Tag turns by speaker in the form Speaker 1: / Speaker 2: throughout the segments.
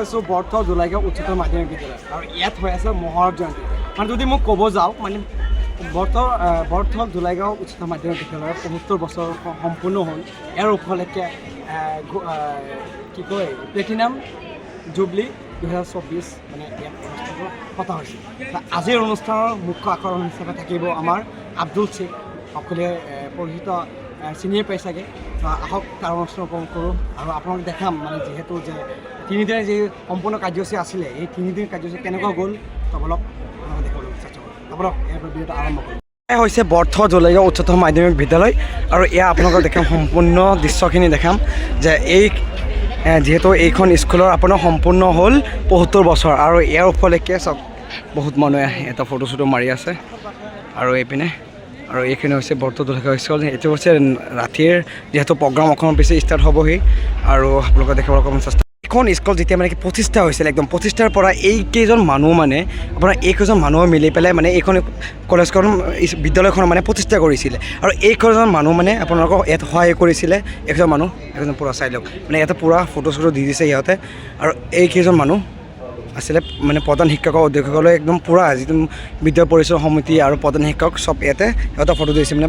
Speaker 1: আছোঁ বৰ্থ দুলাইগাঁও উচ্চতৰ মাধ্যমিক বিদ্যালয় আৰু ইয়াত হৈ আছে মহৰম জয়ন্তী মানে যদি মোক ক'ব যাওঁ মানে বৰ্থ দুলাইগাঁও উচ্চতৰ মাধ্যমিক বিদ্যালয়ৰ ৭৫ বছৰ সম্পূৰ্ণ হ'ল ইয়াৰ উপলক্ষে কি কয় প্লেটিনাম জুবলি 2024 মানে ইয়াত অনুষ্ঠানটো পতা হৈছে আজিৰ অনুষ্ঠানৰ মুখ্য আকৰ্ষণ হিচাপে থাকিব আমাৰ আব্দুল শ্বেখ সকলোৱে পৰিচিত চিনিয়ে পাই চাগে আহক তাৰ অনুষ্ঠান উপভোগ কৰোঁ আৰু আপোনালোক দেখাম মানে যিহেতু যে তিনিদিনৰ যি সম্পূৰ্ণ কাৰ্যসূচী আছিলে এই তিনিদিন কাৰ্যসূচী কেনেকুৱা গ'ল তবলক দেখাবলৈ চেষ্টা কৰোঁ তবলক ইয়াৰ ভিডিঅ'টো আৰম্ভ কৰোঁ এয়া হৈছে বৰ্থ দুলাইগাঁও উচ্চতৰ মাধ্যমিক বিদ্যালয় আৰু এয়া আপোনালোকক দেখাম সম্পূৰ্ণ দৃশ্যখিনি দেখাম যে এই যিহেতু এইখন স্কুলৰ আপোনাৰ সম্পূৰ্ণ হ'ল ৭৫ বছৰ আৰু ইয়াৰ উপলক্ষে চাওক বহুত মানুহে এটা ফটো চটো মাৰি আছে আৰু এইপিনে আৰু এইখিনি হৈছে বৰ্থ দুলাইগাঁও স্কুল এইটো হৈছে ৰাতিৰ যিহেতু প্ৰগ্ৰাম অকণমান বেছি ষ্টাৰ্ট হ'বহি আৰু আপোনালোকে দেখিবলৈ অকণমান চেষ্টা এইখন স্কুল যেতিয়া মানে কি প্ৰতিষ্ঠা হৈছিল একদম প্ৰতিষ্ঠাৰ পৰা এইকেইজন মানুহ মানে আপোনাৰ এইকেইজন মানুহে মিলি পেলাই মানে এইখন কলেজখন বিদ্যালয়খন মানে প্ৰতিষ্ঠা কৰিছিলে আৰু এইকেইজন মানুহ মানে আপোনালোকক ইয়াত সহায় কৰিছিলে একজন মানুহ একজন পূৰা চাই লওক মানে ইয়াতে পূৰা ফটো চটো দি দিছে সিহঁতে আৰু এইকেইজন মানুহ আছিলে মানে প্ৰধান শিক্ষকৰ অধ্যক্ষসকলে একদম পূৰা যিটো বিদ্যালয় পৰিচালনা সমিতি আৰু প্ৰধান শিক্ষক চব ইয়াতে সিহঁতে ফটো দিছে মানে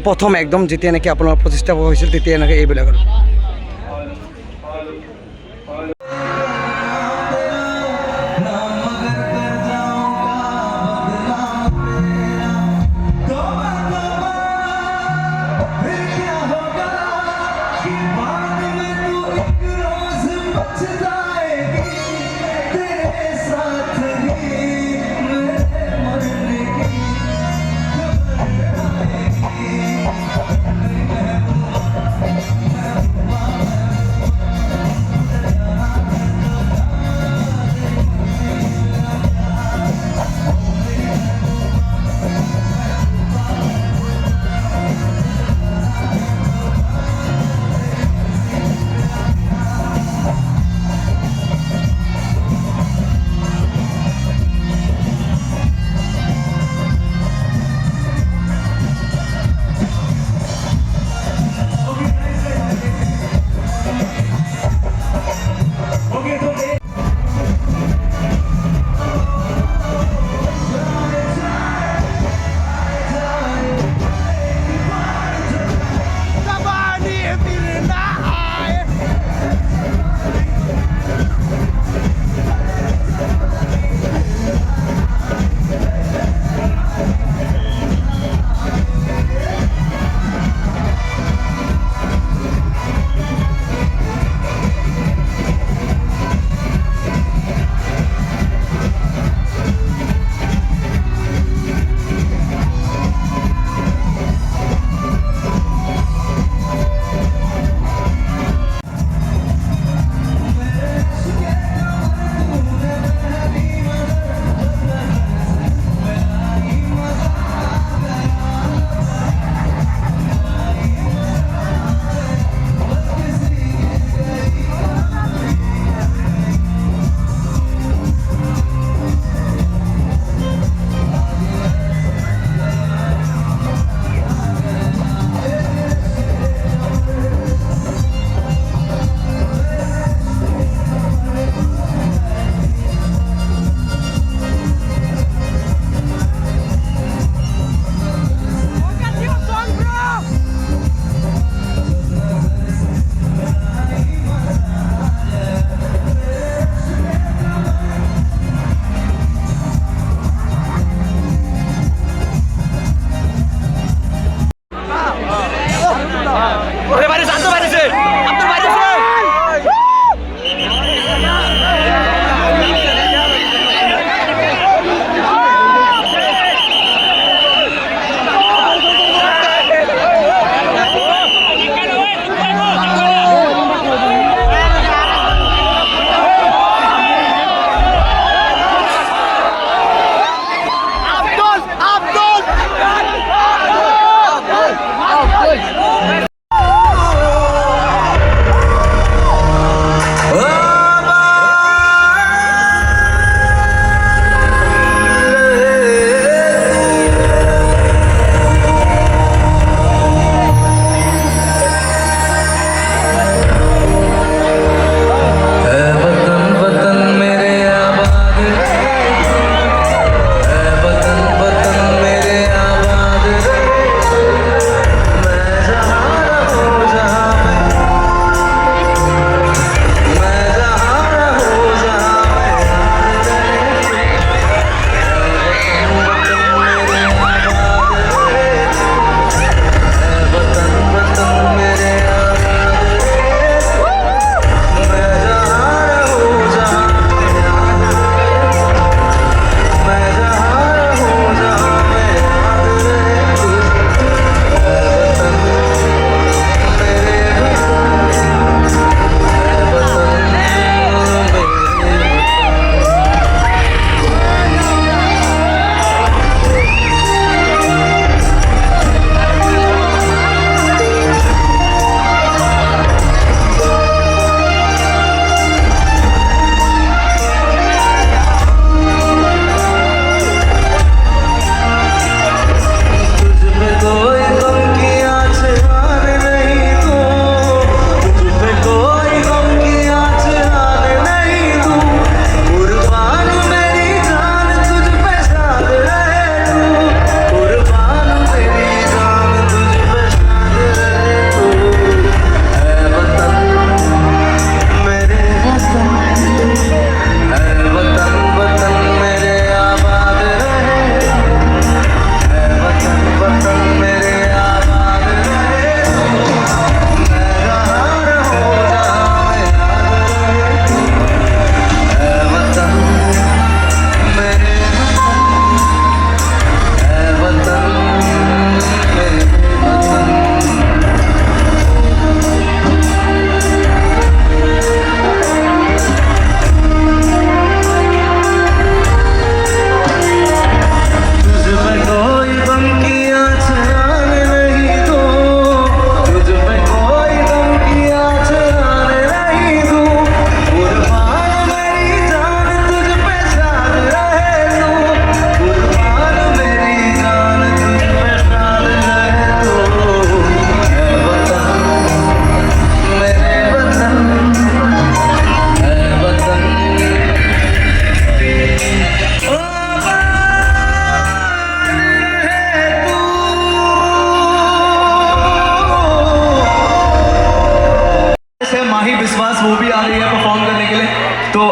Speaker 1: প্ৰথম একদম যেতিয়া এনেকৈ আপোনাৰ প্ৰতিষ্ঠা হৈছিল তেতিয়া এনেকৈ এইবিলাক আৰু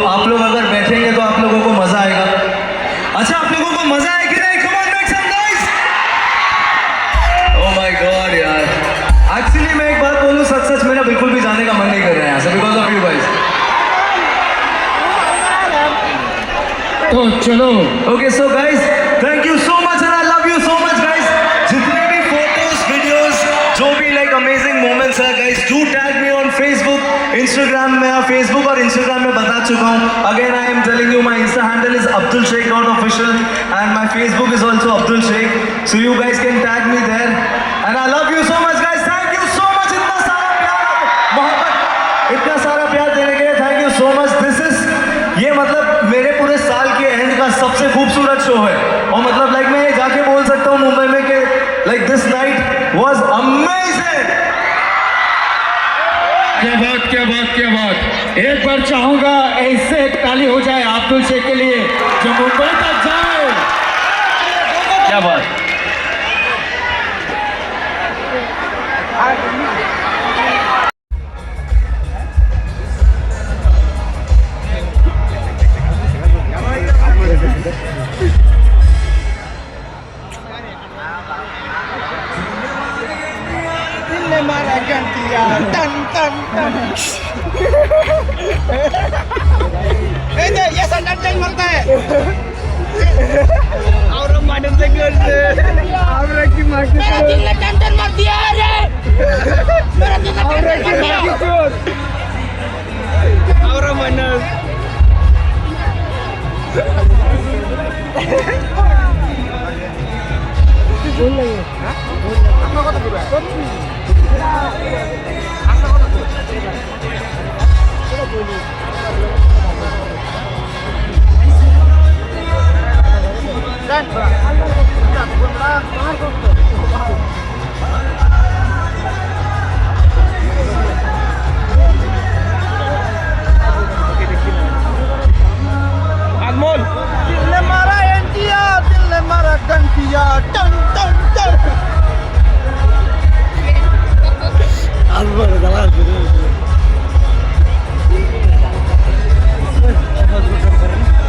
Speaker 2: आप लोग अगर बैठेंगे तो आप लोगों को मजा आएगा। अच्छा, आप लोगों को मजा आएगा नहीं? Come on, make some noise. Oh my god यार, एक्चुअली मैं एक बात बोलूं, सच सच मेरा बिल्कुल भी जाने का मन नहीं कर रहा है यहाँ से, बिकॉज ऑफ यू गाइस।
Speaker 3: तो चलो
Speaker 2: okay so guys, thank you so much and I love you so much guys. जितने भी फोटोज, वीडियोस, जो भी लाइक अमेजिंग मोमेंट्स है guys, do tag me on Facebook, Instagram में। फेसबुक और Instagram में बता चुका हूँ। Again I am telling you, my insta handle is abdulsheikh.official and my Facebook is also Abdul Sheikh, so you guys can tag me there and I love you so much guys. Thank you so much, इतना सारा प्यार, मोहब्बत, इतना सारा प्यार देने के लिए thank you so much. This is, ये मतलब मेरे पूरे साल के एंड का सबसे खूबसूरत शो है, और मतलब लाइक मैं जाके बोल सकता हूँ मुंबई में कि like this night was amazing.
Speaker 3: क्या बात, क्या बात, क्या बात। एक बार चाहूंगा ऐसे एक ताली हो जाए अब्दुल शेख के लिए जो मुंबई तक जाए।
Speaker 2: क्या बात।
Speaker 1: ये संडन चेंज मरता है और मैडम से मेरा दिल ने टन मार दिया रे, मेरा दिल ने टन मार दिया और मैडम बोल रही है। आपका कत पूरा है अनमोल, दिल ने मारा एंटिया, दिल ने मारा घंटिया, टन टन टन। अनमोल दलाल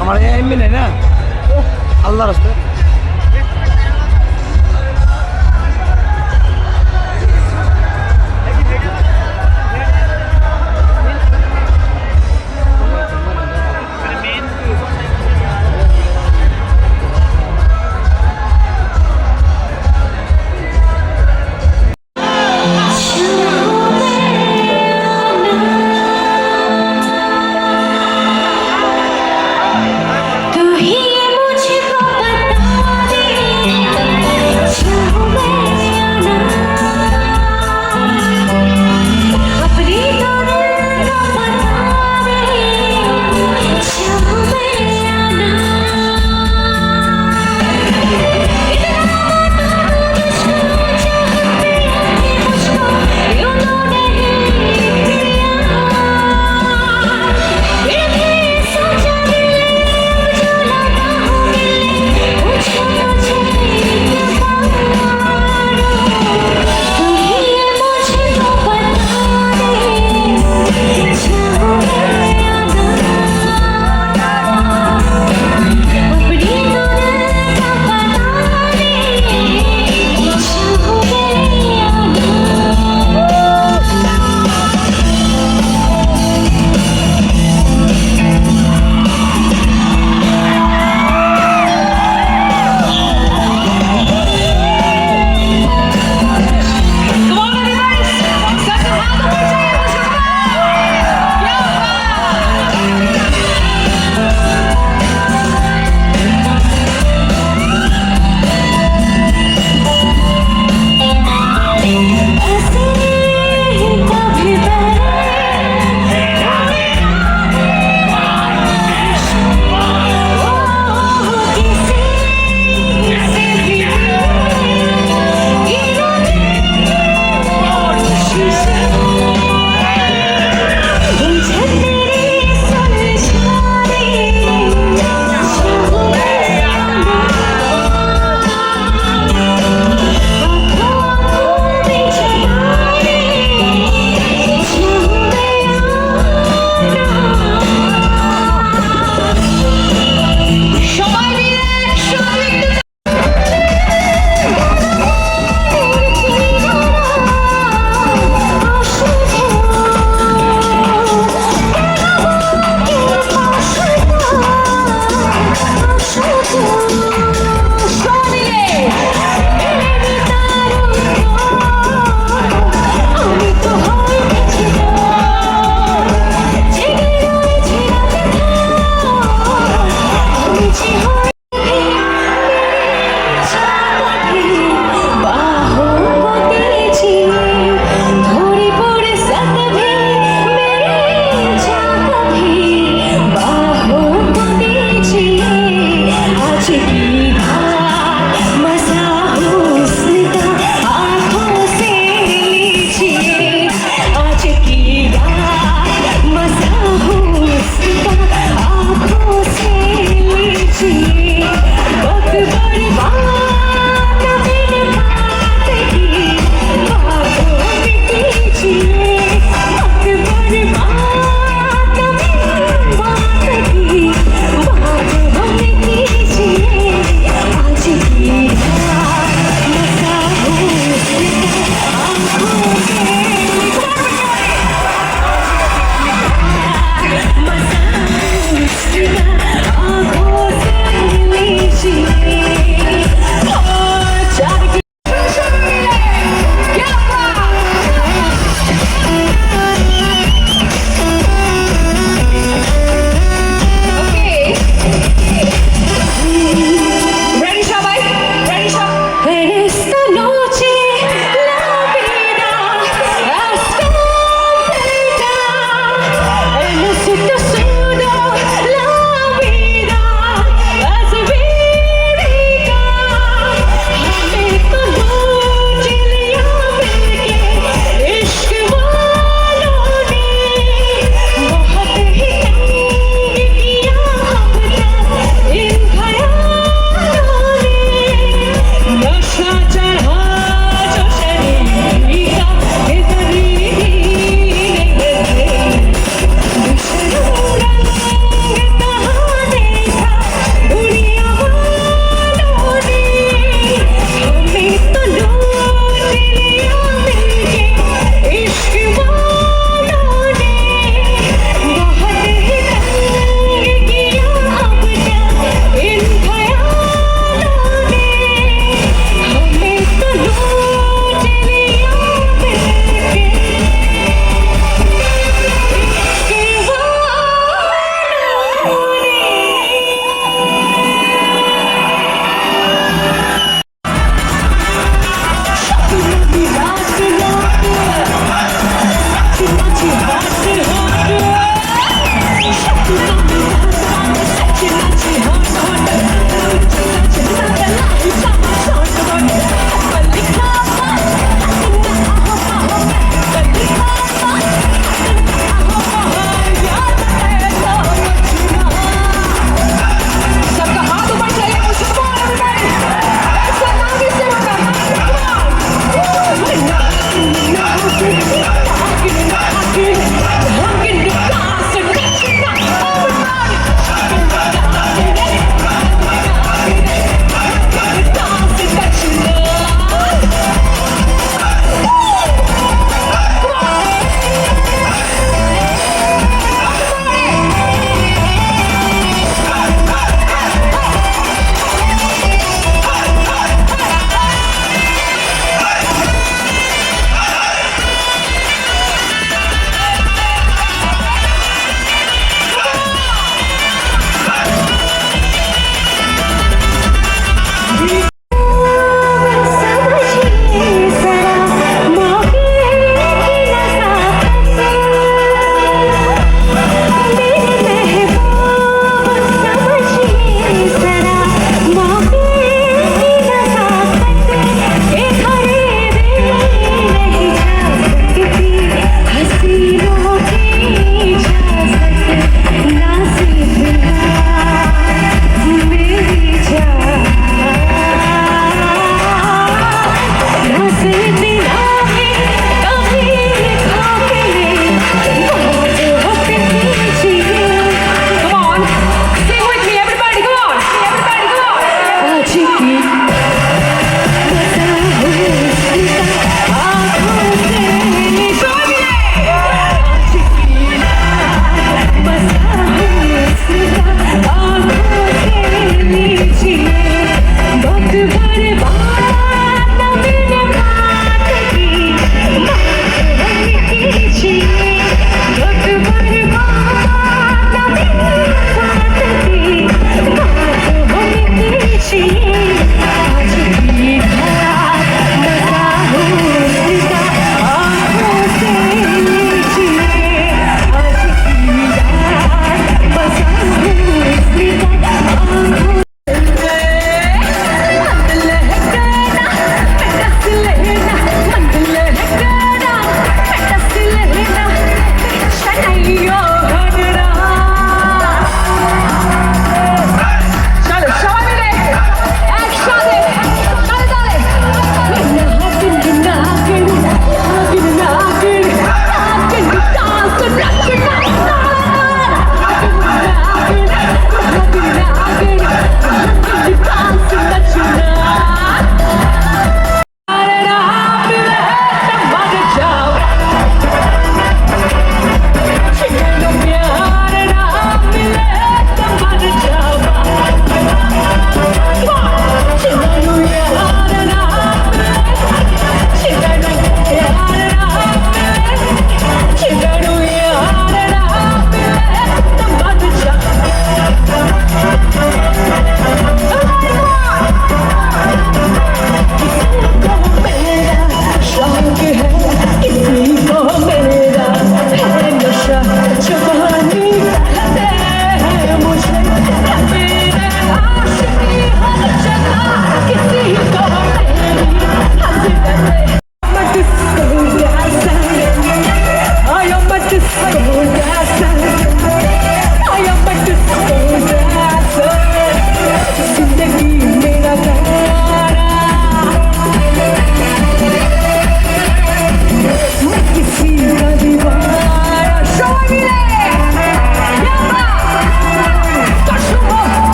Speaker 1: हमारे यहाँ एम है ना, अल्लाह रास्ते।
Speaker 4: तू ही मुझको बता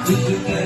Speaker 4: तुझ पे